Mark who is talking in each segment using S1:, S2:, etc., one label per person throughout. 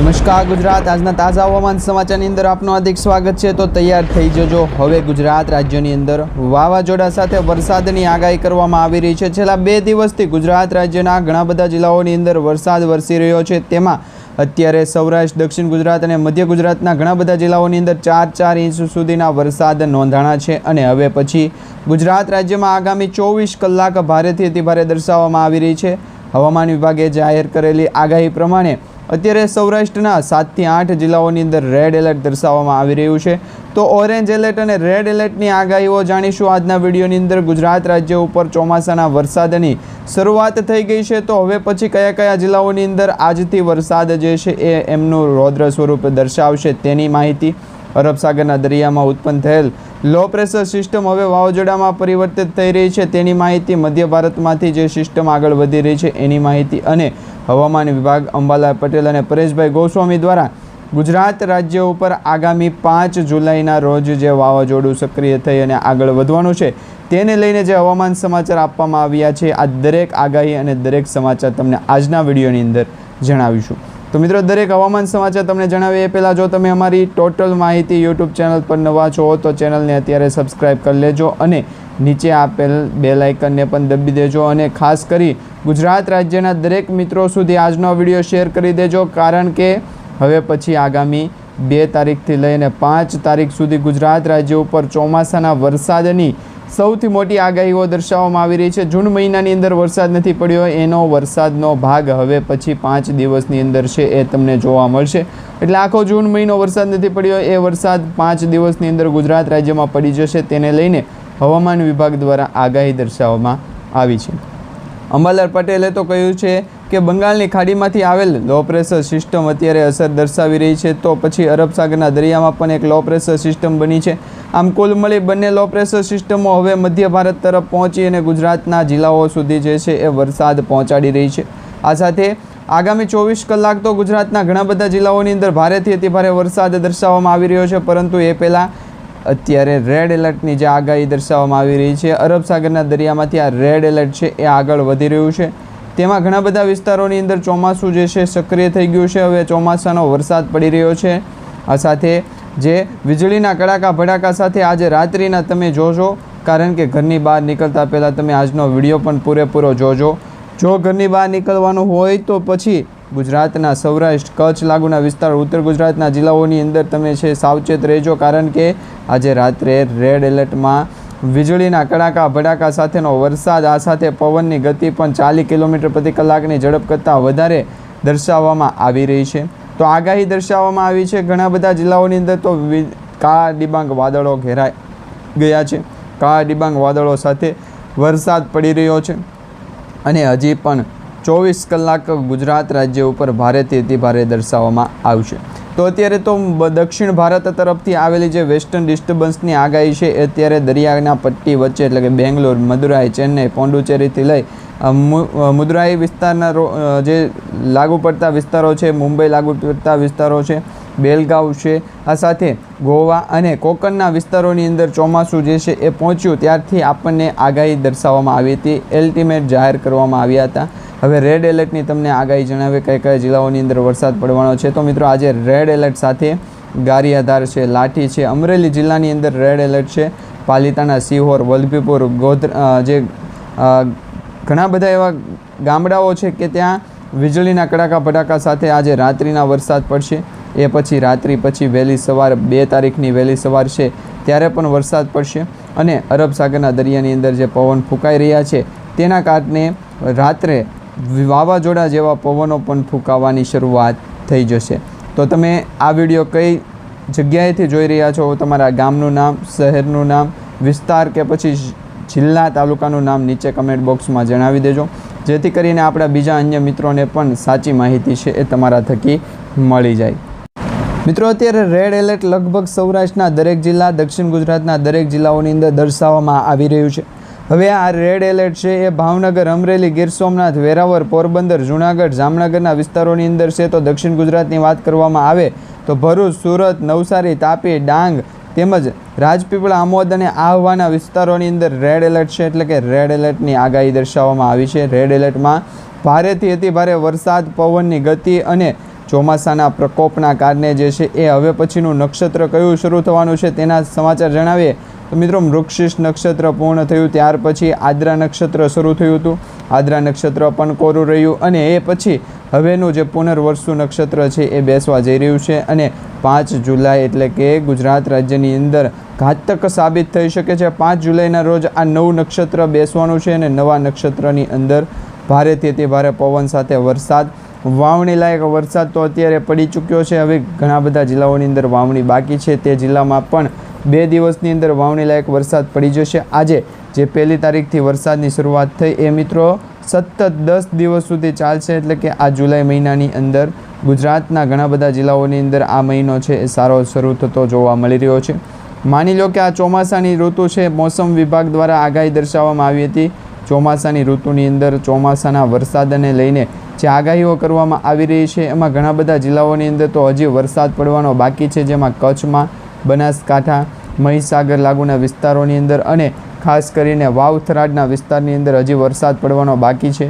S1: નમસ્કાર ગુજરાત આજના તાજા હવામાન સમાચારની અંદર આપનું હાર્દિક સ્વાગત છે। તો તૈયાર થઈ જજો, હવે ગુજરાત રાજ્યની અંદર વાવાઝોડા સાથે વરસાદની આગાહી કરવામાં આવી રહી છે। છેલ્લા 2 દિવસથી ગુજરાત રાજ્યના ઘણા બધા જિલ્લાઓની અંદર વરસાદ વરસી રહ્યો છે। તેમાં અત્યારે સૌરાષ્ટ્ર, દક્ષિણ ગુજરાત અને મધ્ય ગુજરાતના ઘણા બધા જિલ્લાઓની અંદર 4-4 ઇંચ સુધીના વરસાદ નોંધાણા છે। અને હવે પછી ગુજરાત રાજ્યમાં આગામી 24 કલાક ભારેથી અતિભારે દર્શાવવામાં આવી રહી છે। હવામાન વિભાગે જાહેર કરેલી આગાહી પ્રમાણે અત્યારે સૌરાષ્ટ્રના 7 થી 8 જિલ્લાઓની અંદર રેડ એલર્ટ દર્શાવવામાં આવી રહ્યું છે। તો ઓરેન્જ એલર્ટ અને રેડ એલર્ટની આગાહીઓ જાણીશું આજના વિડીયોની અંદર। ગુજરાત રાજ્ય ઉપર ચોમાસાના વરસાદની શરૂઆત થઈ ગઈ છે, તો હવે પછી કયા કયા જિલ્લાઓની અંદર આજથી વરસાદ જે છે એ એમનું રૌદ્ર સ્વરૂપ દર્શાવશે તેની માહિતી, અરબ સાગરના દરિયામાં ઉત્પન્ન થયેલ લો પ્રેશર સિસ્ટમ હવે વાવાઝોડામાં પરિવર્તિત થઈ રહી છે તેની માહિતી, મધ્ય ભારતમાંથી જે સિસ્ટમ આગળ વધી રહી છે એની માહિતી અને હવામાન વિભાગ અંબાલાલ પટેલ અને પરેશભાઈ ગોસ્વામી દ્વારા ગુજરાત રાજ્ય ઉપર આગામી 5 જુલાઈના રોજ જે વાવાઝોડું સક્રિય થઈ અને આગળ વધવાનું છે તેને લઈને જે હવામાન સમાચાર આપવામાં આવ્યા છે, આ દરેક આગાહી અને દરેક સમાચાર તમને આજના વિડીયોની અંદર જણાવીશું। તો મિત્રો, દરેક હવામાન સમાચાર તમને જણાવીએ એ પહેલાં જો તમે અમારી ટોટલ માહિતી યુટ્યુબ ચેનલ પર નવા છો તો ચેનલને અત્યારે સબસ્ક્રાઈબ કરી લેજો અને નીચે આપેલ બેલ આઇકનને પણ દબી દેજો અને ખાસ કરી ગુજરાત રાજ્યના દરેક મિત્રો સુધી આજનો વિડીયો શેર કરી દેજો, કારણ કે હવે પછી આગામી 2 તારીખથી લઈને 5 તારીખ સુધી ગુજરાત રાજ્ય ઉપર ચોમાસાના વરસાદની સૌથી મોટી આગાહીઓ દર્શાવવામાં આવી રહી છે। જૂન મહિનાની અંદર વરસાદ નથી પડ્યો, એનો વરસાદનો ભાગ હવે પછી 5 દિવસની અંદર છે એ તમને જોવા મળશે। એટલે આખો જૂન મહિનો વરસાદ નથી પડ્યો, એ વરસાદ 5 દિવસની અંદર ગુજરાત રાજ્યમાં પડી જશે, તેને લઈને હવામાન વિભાગ દ્વારા આગાહી દર્શાવવામાં આવી છે। અંબાલાલ પટેલે તો કહ્યું છે કે બંગાળની ખાડીમાંથી આવેલ લો પ્રેશર સિસ્ટમ અત્યારે અસર દર્શાવી રહી છે, તો પછી અરબ સાગરના દરિયામાં પણ એક લો પ્રેશર સિસ્ટમ બની છે। આમ કુલ મળી બંને લો પ્રેશર સિસ્ટમો હવે મધ્ય ભારત તરફ પહોંચી અને ગુજરાતના જિલ્લાઓ સુધી જે છે એ વરસાદ પહોંચાડી રહી છે। આ સાથે આગામી 24 કલાક તો ગુજરાતના ઘણા બધા જિલ્લાઓની અંદર ભારેથી અતિભારે વરસાદ દર્શાવવામાં આવી રહ્યો છે, પરંતુ એ પહેલાં અત્યારે રેડ એલર્ટની જે આગાહી દર્શાવવામાં આવી રહી છે, અરબ સાગરના દરિયામાંથી આ રેડ એલર્ટ છે એ આગળ વધી રહ્યું છે। તેમાં ઘણા બધા વિસ્તારોની અંદર ચોમાસું જે છે સક્રિય થઈ ગયું છે, હવે ચોમાસાનો વરસાદ પડી રહ્યો છે। આ સાથે જે વીજળીના કડાકા ભડાકા સાથે આજે રાત્રિના તમે જોજો, કારણ કે ઘરની બહાર નીકળતા પહેલાં તમે આજનો વિડીયો પણ પૂરેપૂરો જોજો। જો ઘરની બહાર નીકળવાનું હોય તો પછી ગુજરાતના સૌરાષ્ટ્ર, કચ્છ લાગુના વિસ્તારો, ઉત્તર ગુજરાતના જિલ્લાઓની અંદર તમે છે સાવચેત રહેજો, કારણ કે આજે રાત્રે રેડ એલર્ટમાં વીજળીના કડાકા ભડાકા સાથેનો વરસાદ, આ સાથે પવનની ગતિ પણ 40 કિલોમીટર પ્રતિ કલાકની ઝડપ કરતાં વધારે દર્શાવવામાં આવી રહી છે। તો આગાહી દર્શાવવામાં આવી છે ઘણા બધા જિલ્લાઓની અંદર તો કાળા ડિબાંગ વાદળો ઘેરાઈ ગયા છે, કાળા ડિબાંગ વાદળો સાથે વરસાદ પડી રહ્યો છે અને હજી પણ 24 કલાક ગુજરાત રાજ્ય ઉપર ભારેથી અતિભારે દર્શાવવામાં આવશે। તો અત્યારે તો દક્ષિણ ભારત તરફથી આવેલી જે વેસ્ટર્ન ડિસ્ટર્બન્સની આગાહી છે એ અત્યારે દરિયાના પટ્ટી વચ્ચે એટલે કે બેંગ્લોર, મદુરાઈ, ચેન્નઈ, પોંડુચેરીથી લઈ મદુરાઈ વિસ્તારના જે લાગુ પડતા વિસ્તારો છે, મુંબઈ લાગુ પડતા વિસ્તારો છે, બેલગાવ છે, આ સાથે ગોવા અને કોકણના વિસ્તારોની અંદર ચોમાસું જે છે એ પહોંચ્યું ત્યારથી આપણને આગાહી દર્શાવવામાં આવી હતી, એલ્ટિમેટ જાહેર કરવામાં આવ્યા હતા। હવે રેડ એલર્ટની તમને આગાહી જણાવે કયા કયા જિલ્લાઓની અંદર વરસાદ પડવાનો છે। તો મિત્રો, આજે રેડ એલર્ટ સાથે ગારિયાધાર છે, લાઠી છે, અમરેલી જિલ્લાની અંદર રેડ એલર્ટ છે, પાલિતાણા, સિહોર, વલભીપુર, જે ઘણા બધા એવા ગામડાઓ છે કે ત્યાં વીજળીના કડાકા ભડાકા સાથે આજે રાત્રિના વરસાદ પડશે। એ પછી રાત્રિ પછી વહેલી સવાર 2 તારીખની વહેલી સવાર છે ત્યારે પણ વરસાદ પડશે અને અરબ સાગરના દરિયાની અંદર જે પવન ફૂંકાઈ રહ્યા છે તેના કારણે રાત્રે વાવાઝોડા જેવા પવનો પણ ફૂંકાવાની શરૂઆત થઈ જશે। તો તમે આ વિડીયો કઈ જગ્યાએથી જોઈ રહ્યા છો, તમારા ગામનું નામ, શહેરનું નામ, વિસ્તાર કે પછી જિલ્લા, તાલુકાનું નામ નીચે કમેન્ટ બોક્સમાં જણાવી દેજો, જેથી કરીને આપણા બીજા અન્ય મિત્રોને પણ સાચી માહિતી છે એ તમારા થકી મળી જાય। મિત્રો, અત્યારે રેડ એલર્ટ લગભગ સૌરાષ્ટ્રના દરેક જિલ્લા, દક્ષિણ ગુજરાતના દરેક જિલ્લાઓની અંદર દર્શાવવામાં આવી રહ્યું છે। હવે આ રેડ એલર્ટ છે એ ભાવનગર, અમરેલી, ગીર સોમનાથ, વેરાવળ, પોરબંદર, જૂનાગઢ, જામનગરના વિસ્તારોની અંદર છે। તો દક્ષિણ ગુજરાતની વાત કરવામાં આવે તો ભરૂચ, સુરત, નવસારી, તાપી, ડાંગ તેમજ રાજપીપળા, આમોદ અને આહવાના વિસ્તારોની અંદર રેડ એલર્ટ છે, એટલે કે રેડ એલર્ટની આગાહી દર્શાવવામાં આવી છે। રેડ એલર્ટમાં ભારેથી અતિભારે વરસાદ, પવનની ગતિ અને ચોમાસાના પ્રકોપના કારણે જે છે એ હવે પછીનું નક્ષત્ર કયું શરૂ થવાનું છે તેના સમાચાર જણાવીએ તો મિત્રો મૃગશીર્ષ નક્ષત્ર પૂર્ણ થયું, ત્યાર પછી આદ્રા નક્ષત્ર શરૂ થયું હતું. આદ્રા નક્ષત્ર પણ કોરું રહ્યું અને એ પછી હવેનું જે પુનર્વસુ નક્ષત્ર છે એ બેસવા જઈ રહ્યું છે અને 5 જુલાઈ એટલે કે ગુજરાત રાજ્યની અંદર ઘાતક સાબિત થઈ શકે છે. 5 જુલાઈના રોજ આ નવું નક્ષત્ર બેસવાનું છે અને નવા નક્ષત્રની અંદર ભારેથી અતિ ભારે પવન સાથે વરસાદ, વાવણી લાયક વરસાદ તો અત્યારે પડી ચૂક્યો છે. હવે ઘણા બધા જિલ્લાઓની અંદર વાવણી બાકી છે, તે જિલ્લામાં પણ 2 દિવસની અંદર વાવણી લાયક વરસાદ પડી જશે. આજે જે 1 તારીખથી વરસાદની શરૂઆત થઈ એ મિત્રો સતત 10 દિવસ સુધી ચાલશે, એટલે કે આ જુલાઈ મહિનાની અંદર ગુજરાતના ઘણા બધા જિલ્લાઓની અંદર આ મહિનો છે એ સારો શરૂ થતો જોવા મળી રહ્યો છે. માની લો કે આ ચોમાસાની ઋતુ છે, મોસમ વિભાગ દ્વારા આગાહી દર્શાવવામાં આવી હતી. ચોમાસાની ઋતુની અંદર ચોમાસાના વરસાદને લઈને જે આગાહીઓ કરવામાં આવી રહી છે એમાં ઘણા બધા જિલ્લાઓની અંદર તો હજી વરસાદ પડવાનો બાકી છે, જેમાં કચ્છમાં, બનાસકાંઠા, મહીસાગર લાગુના વિસ્તારોની અંદર અને ખાસ કરીને વાવ થરાદના વિસ્તારની અંદર હજી વરસાદ પડવાનો બાકી છે.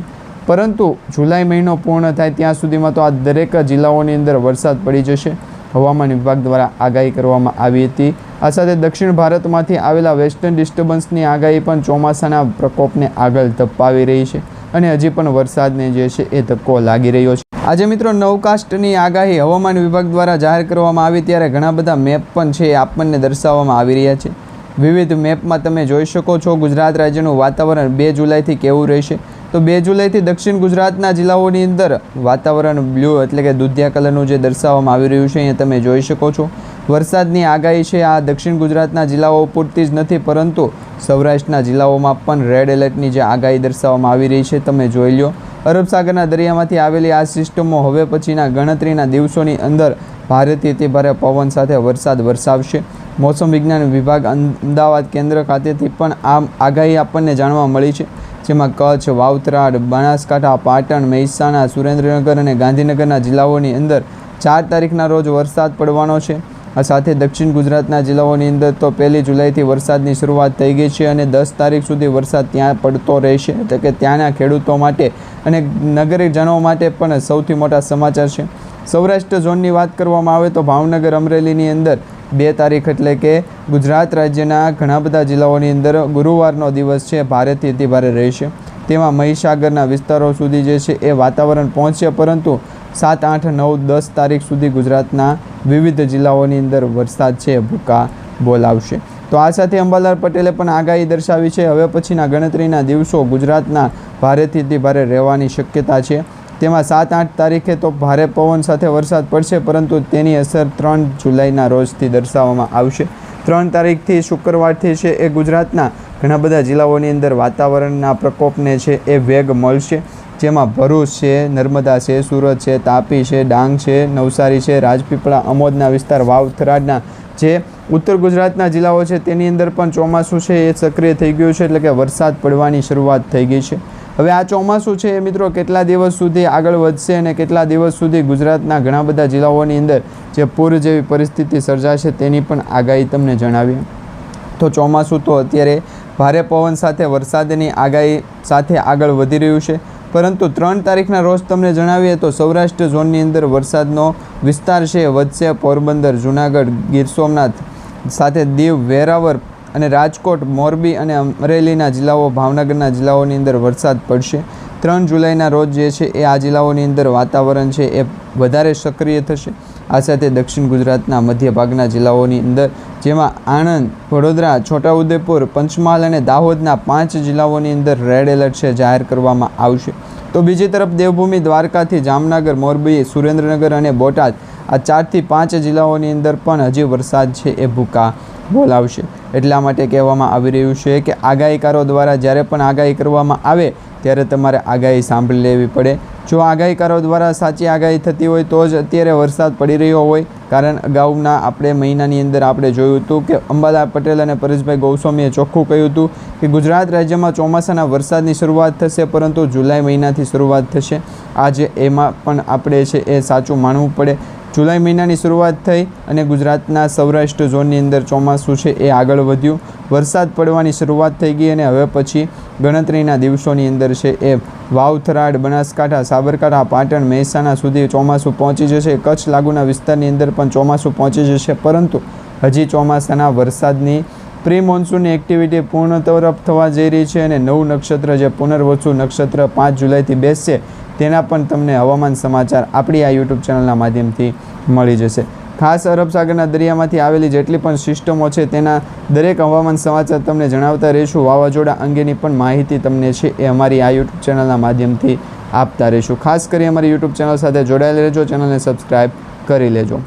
S1: પરંતુ જુલાઈ મહિનો પૂર્ણ થાય ત્યાં સુધીમાં તો આ દરેક જિલ્લાઓની અંદર વરસાદ પડી જશે. હવામાન વિભાગ દ્વારા આગાહી કરવામાં આવી હતી. આ સાથે દક્ષિણ ભારતમાંથી આવેલા વેસ્ટર્ન ડિસ્ટર્બન્સની આગાહી પણ ચોમાસાના પ્રકોપને આગળ ધપાવી રહી છે અને હજી પણ વરસાદને જે છે એ ધક્કો લાગી રહ્યો છે. આજે મિત્રો નવકાસ્ટની આગાહી હવામાન વિભાગ દ્વારા જાહેર કરવામાં આવી ત્યારે ઘણા બધા મેપ પણ છે એ આપણને દર્શાવવામાં આવી રહ્યા છે. વિવિધ મેપમાં તમે જોઈ શકો છો ગુજરાત રાજ્યનું વાતાવરણ 2 જુલાઈથી કેવું રહેશે. તો 2 જુલાઈથી દક્ષિણ ગુજરાતના જિલ્લાઓની અંદર વાતાવરણ બ્લુ એટલે કે દૂધિયા કલરનું જે દર્શાવવામાં આવી રહ્યું છે અહીંયા તમે જોઈ શકો છો. વરસાદની આગાહી છે આ દક્ષિણ ગુજરાતના જિલ્લાઓ પૂરતી જ નથી, પરંતુ સૌરાષ્ટ્રના જિલ્લાઓમાં પણ રેડ એલર્ટની જે આગાહી દર્શાવવામાં આવી રહી છે તમે જોઈ લો. અરબ સાગરના દરિયામાંથી આવેલી આ સિસ્ટમો હવે પછીના ગણતરીના દિવસોની અંદર ભારેથી અતિ ભારે પવન સાથે વરસાદ વરસાવશે. મોસમ વિજ્ઞાન વિભાગ અમદાવાદ કેન્દ્ર ખાતેથી પણ આ આગાહી આપણને જાણવા મળી છે, જેમાં કચ્છ, વાવથરાદ, બનાસકાંઠા, પાટણ, મહેસાણા, સુરેન્દ્રનગર અને ગાંધીનગરના જિલ્લાઓની અંદર 4 તારીખના રોજ વરસાદ પડવાનો છે. આ સાથે દક્ષિણ ગુજરાતના જિલ્લાઓની અંદર તો 1 જુલાઈથી વરસાદની શરૂઆત થઈ ગઈ છે અને 10 તારીખ સુધી વરસાદ ત્યાં પડતો રહેશે, એટલે કે ત્યાંના ખેડૂતો માટે અને નગરજનો માટે પણ સૌથી મોટા સમાચાર છે. સૌરાષ્ટ્ર ઝોનની વાત કરવામાં આવે તો ભાવનગર, અમરેલીની અંદર 2 તારીખ એટલે કે ગુજરાત રાજ્યના ઘણા બધા જિલ્લાઓની અંદર ગુરુવારનો દિવસ છે ભારેથી અતિ ભારે રહેશે. તેમાં મહીસાગરના વિસ્તારો સુધી જે છે એ વાતાવરણ પહોંચશે, પરંતુ 7, 8, 9, 10 તારીખ સુધી ગુજરાતના વિવિધ જિલ્લાઓની અંદર વરસાદ છે ભૂકા બોલાવશે. તો આ સાથે અંબાલાલ પટેલે પણ આગાહી દર્શાવી છે હવે પછીના ગણતરીના દિવસો ગુજરાતના ભારેથી અતિ ભારે રહેવાની શક્યતા છે. તેમાં 7, 8 તારીખે તો ભારે પવન સાથે વરસાદ પડશે, પરંતુ તેની અસર 3 જુલાઈના રોજથી દર્શાવવામાં આવશે. 3 તારીખથી શુક્રવારથી છે એ ગુજરાતના ઘણા બધા જિલ્લાઓની અંદર વાતાવરણના પ્રકોપને છે એ વેગ મળશે, જેમાં ભરૂચ છે, નર્મદા છે, સુરત છે, તાપી છે, ડાંગ છે, નવસારી છે, રાજપીપળા, અમોદના વિસ્તાર, વાવ થરાદના જે ઉત્તર ગુજરાતના જિલ્લાઓ છે તેની અંદર પણ ચોમાસું છે એ સક્રિય થઈ ગયું છે, એટલે કે વરસાદ પડવાની શરૂઆત થઈ ગઈ છે. હવે આ ચોમાસું છે એ મિત્રો કેટલા દિવસ સુધી આગળ વધશે અને કેટલા દિવસ સુધી ગુજરાતના ઘણા બધા જિલ્લાઓની અંદર જે પૂર જેવી પરિસ્થિતિ સર્જાશે તેની પણ આગાહી તમને જણાવી. તો ચોમાસું તો અત્યારે ભારે પવન સાથે વરસાદની આગાહી સાથે આગળ વધી રહ્યું છે, પરંતુ 3 તારીખના રોજ તમને જણાવીએ તો સૌરાષ્ટ્ર ઝોનની અંદર વરસાદનો વિસ્તાર છે વધશે. પોરબંદર, જૂનાગઢ, ગીર સોમનાથ સાથે દીવ, વેરાવળ અને રાજકોટ, મોરબી અને અમરેલીના જિલ્લાઓ, ભાવનગરના જિલ્લાઓની અંદર વરસાદ પડશે. 3 જુલાઈના રોજ જે છે એ આ જિલ્લાઓની અંદર વાતાવરણ છે એ વધારે સક્રિય થશે. આ સાથે દક્ષિણ ગુજરાતના મધ્ય ભાગના જિલ્લાઓની અંદર જેમાં આણંદ, વડોદરા, છોટાઉદેપુર, પંચમહાલ અને દાહોદના 5 જિલ્લાઓની અંદર રેડ એલર્ટ છે જાહેર કરવામાં આવશે. તો બીજી તરફ દેવભૂમિ દ્વારકાથી જામનગર, મોરબી, સુરેન્દ્રનગર અને બોટાદ આ 4 થી 5 જિલ્લાઓની અંદર પણ હજી વરસાદ છે એ ભૂકા બોલાવશે. એટલા માટે કહેવામાં આવી રહ્યું છે કે આગાહીકારો દ્વારા જ્યારે પણ આગાહી કરવામાં આવે ત્યારે તમારે આગાહી સાંભળી લેવી પડે. જો આગાહીકારો દ્વારા સાચી આગાહી થતી હોય તો જ અત્યારે વરસાદ પડી રહ્યો હોય, કારણ અગાઉના આપણે મહિનાની અંદર આપણે જોયું હતું કે અંબાલાલ પટેલ અને પરેશભાઈ ગોસ્વામીએ ચોખ્ખું કહ્યું હતું કે ગુજરાત રાજ્યમાં ચોમાસાના વરસાદની શરૂઆત થશે, પરંતુ જુલાઈ મહિનાથી શરૂઆત થશે. આજે એમાં પણ આપણે છે એ સાચું માનવું પડે. જુલાઈ મહિનાની શરૂઆત થઈ અને ગુજરાતના સૌરાષ્ટ્ર ઝોનની અંદર ચોમાસું છે એ આગળ વધ્યું. વરસાદ પડવાની શરૂઆત થઈ ગઈ અને હવે પછી ગણતરીના દિવસોની અંદર છે એ વાવ, થરાદ, બનાસકાંઠા, સાબરકાંઠા, પાટણ, મહેસાણા સુધી ચોમાસું પહોંચી જશે. કચ્છ લાગુના વિસ્તારની અંદર પણ ચોમાસું પહોંચી જશે, પરંતુ હજી ચોમાસાના વરસાદની પ્રી મોન્સૂનની એક્ટિવિટી પૂર્ણ તરફ થવા જઈ રહી છે અને નવું નક્ષત્ર જે પુનર્વસુ નક્ષત્ર 5 જુલાઈથી બેસશે તેના પણ તમને હવામાન સમાચાર આપણી આ યુટ્યુબ ચેનલના માધ્યમથી મળી જશે. ખાસ અરબ સાગરના દરિયામાંથી આવેલી જેટલી પણ સિસ્ટમો છે તેના દરેક હવામાન સમાચાર તમને જણાવતા રહીશું. વાવાઝોડા અંગેની પણ માહિતી તમને છે એ અમારી આ યુટ્યુબ ચેનલના માધ્યમથી આપતા રહીશું. ખાસ કરી અમારી યુટ્યુબ ચેનલ સાથે જોડાયેલા રહેજો, ચેનલને સબસ્ક્રાઈબ કરી લેજો.